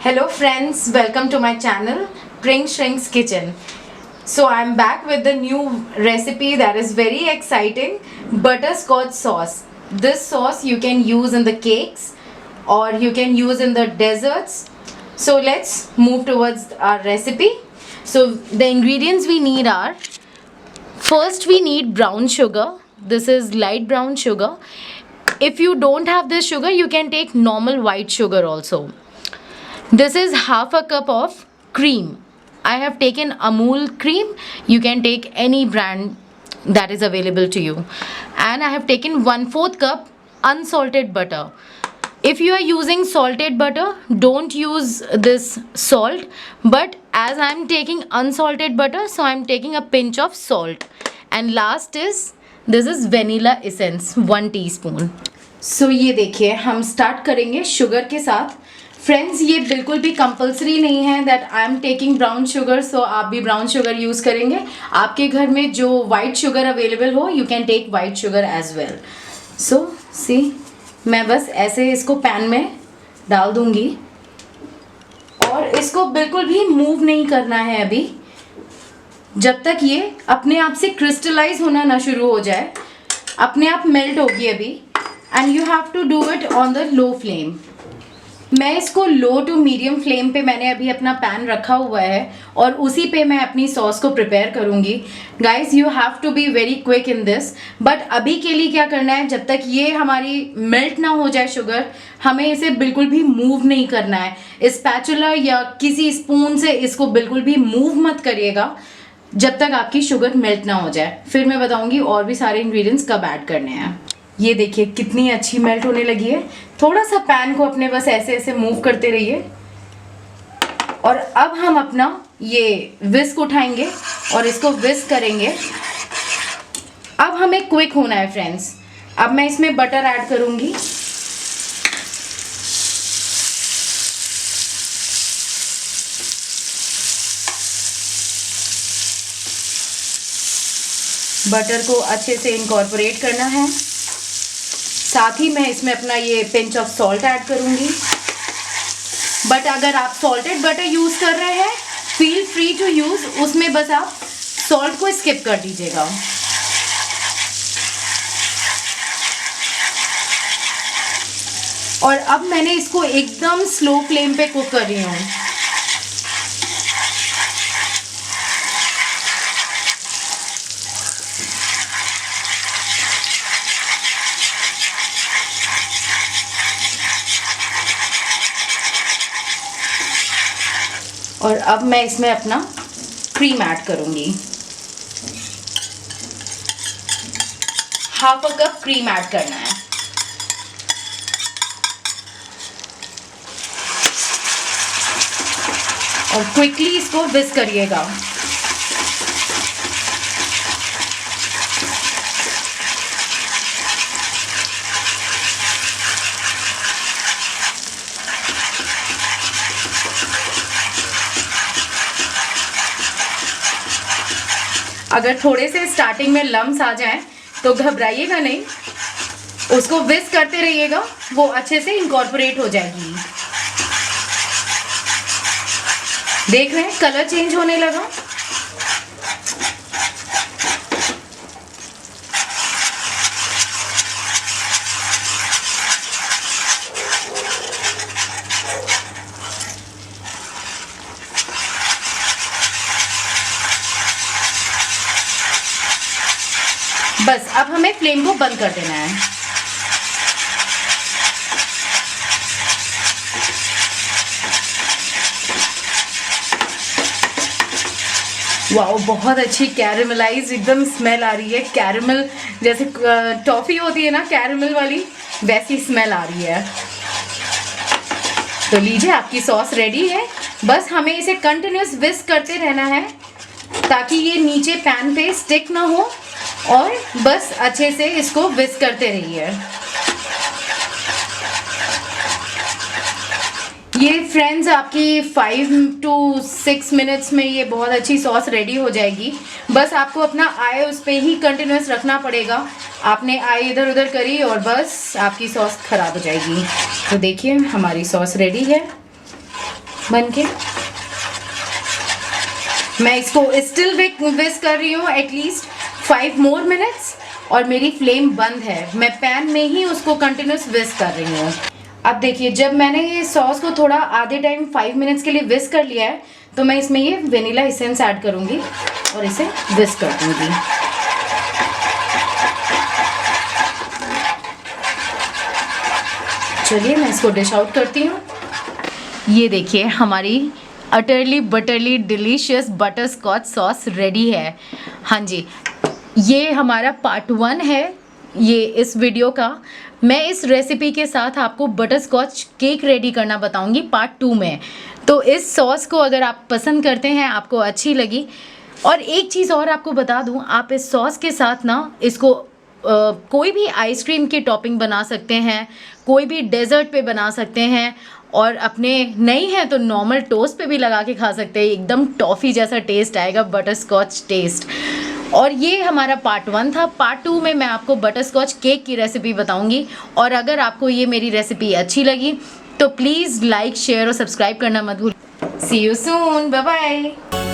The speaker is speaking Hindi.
Hello friends, welcome to my channel Pring Shrink's Kitchen. So I'm back with the new recipe that is very exciting, butterscotch sauce. This sauce you can use in the cakes or you can use in the desserts. So let's move towards our recipe. So the ingredients we need are, first we need brown sugar. This is light brown sugar. If you don't have this sugar, you can take normal white sugar also. This is half a cup of cream. I have taken Amul cream. You can take any brand that is available to you. And I have taken 1/4 cup unsalted butter. If you are using salted butter, don't use this salt. But as I am taking unsalted butter, so I am taking a pinch of salt. And last is, this is vanilla essence, 1 teaspoon. So ये देखिए, हम स्टार्ट करेंगे शुगर के साथ. फ्रेंड्स, ये बिल्कुल भी कंपलसरी नहीं है that I am taking brown sugar, so आप भी ब्राउन शुगर यूज़ करेंगे. आपके घर में जो वाइट शुगर अवेलेबल हो, you can take white sugar as well. So see, मैं बस ऐसे इसको पैन में डाल दूंगी और इसको बिल्कुल भी मूव नहीं करना है अभी, जब तक ये अपने आप से क्रिस्टलाइज होना ना शुरू हो जाए. अपने आप मेल्ट होगी अभी, and you have to do it on the low flame. मैं इसको लो टू मीडियम फ्लेम पे मैंने अभी अपना पैन रखा हुआ है और उसी पे मैं अपनी सॉस को प्रिपेयर करूँगी. Guys, you have to be very quick in this. But अभी के लिए क्या करना है, जब तक ये हमारी मेल्ट ना हो जाए शुगर, हमें इसे बिल्कुल भी मूव नहीं करना है. स्पैचुला या किसी स्पून से इसको बिल्कुल भी मूव मत करिएगा जब तक आपकी शुगर मेल्ट ना हो जाए. फिर मैं बताऊँगी और भी सारे इंग्रेडिएंट्स कब ऐड करने हैं. ये देखिए कितनी अच्छी मेल्ट होने लगी है. थोड़ा सा पैन को अपने बस ऐसे ऐसे मूव करते रहिए. और अब हम अपना ये विस्क उठाएंगे और इसको विस्क करेंगे. अब हमें क्विक होना है फ्रेंड्स. अब मैं इसमें बटर ऐड करूंगी. बटर को अच्छे से इनकॉर्पोरेट करना है. साथ ही मैं इसमें अपना ये पिंच ऑफ सॉल्ट ऐड करूंगी. बट अगर आप सॉल्टेड बटर यूज़ कर रहे हैं, फील फ्री टू यूज़. उसमें बस आप सॉल्ट को स्किप कर दीजिएगा. और अब मैंने इसको एकदम स्लो फ्लेम पे कुक कर रही हूँ. और अब मैं इसमें अपना क्रीम ऐड करूंगी. Half a cup cream add करना है. और क्विकली इसको विस्क करिएगा. अगर थोड़े से स्टार्टिंग में लम्स आ जाएं तो घबराइएगा नहीं, उसको विस्क करते रहिएगा, वो अच्छे से इनकॉर्पोरेट हो जाएगी. देख रहे हैं कलर चेंज होने लगा. बस अब हमें फ्लेम को बंद कर देना है. वाओ, बहुत अच्छी कैरेमलाइज एकदम स्मेल आ रही है. कैरेमल जैसे टॉफ़ी होती है ना कैरेमल वाली, वैसी स्मेल आ रही है. तो लीजिए, आपकी सॉस रेडी है. बस हमें इसे कंटिन्यूस विस्क करते रहना है ताकि ये नीचे पैन पे स्टिक ना हो. और बस अच्छे से इसको विस्क करते रहिए. ये फ्रेंड्स आपकी 5 to 6 मिनट्स में ये बहुत अच्छी सॉस रेडी हो जाएगी. बस आपको अपना आई उस पर ही कंटिन्यूस रखना पड़ेगा. आपने आई इधर उधर करी और बस आपकी सॉस ख़राब हो जाएगी. तो देखिए हमारी सॉस रेडी है. बन के। मैं इसको स्टिल विस्क कर रही हूँ एटलीस्ट 5 मोर मिनट्स, और मेरी फ्लेम बंद है, मैं पैन में ही उसको कंटिन्यूस विस्क कर रही हूँ। अब देखिए, जब मैंने ये सॉस को थोड़ा आधे टाइम 5 मिनट्स के लिए विस्क कर लिया है, तो मैं इसमें ये वेनिला एसेंस ऐड करूँगी और इसे विस्क कर दूँगी। चलिए मैं इसको डिश आउट करती हूँ। ये देखिए, हमारी utterly butterly delicious butterscotch sauce ready है। हाँ जी, ये हमारा पार्ट 1 है ये इस वीडियो का। मैं इस रेसिपी के साथ आपको बटर स्कॉच केक रेडी करना बताऊंगी पार्ट 2 में। तो इस सॉस को अगर आप पसंद करते हैं, आपको अच्छी लगी, और एक चीज़ और आपको बता दूं, आप इस सॉस के साथ ना इसको कोई भी आइसक्रीम की टॉपिंग बना सकते हैं, कोई भी डेजर्ट पे बना सकते हैं, और अपने नहीं है तो नॉर्मल टोस्ट पे भी लगा के खा सकते हैं। एकदम टॉफ़ी जैसा टेस्ट आएगा, बटर स्कॉच टेस्ट। और ये हमारा पार्ट 1 था। पार्ट 2 में मैं आपको बटर स्कॉच केक की रेसिपी बताऊंगी। और अगर आपको ये मेरी रेसिपी अच्छी लगी तो प्लीज़ लाइक, शेयर और सब्सक्राइब करना मत भूलिए। सी यू सून, बाय बाय।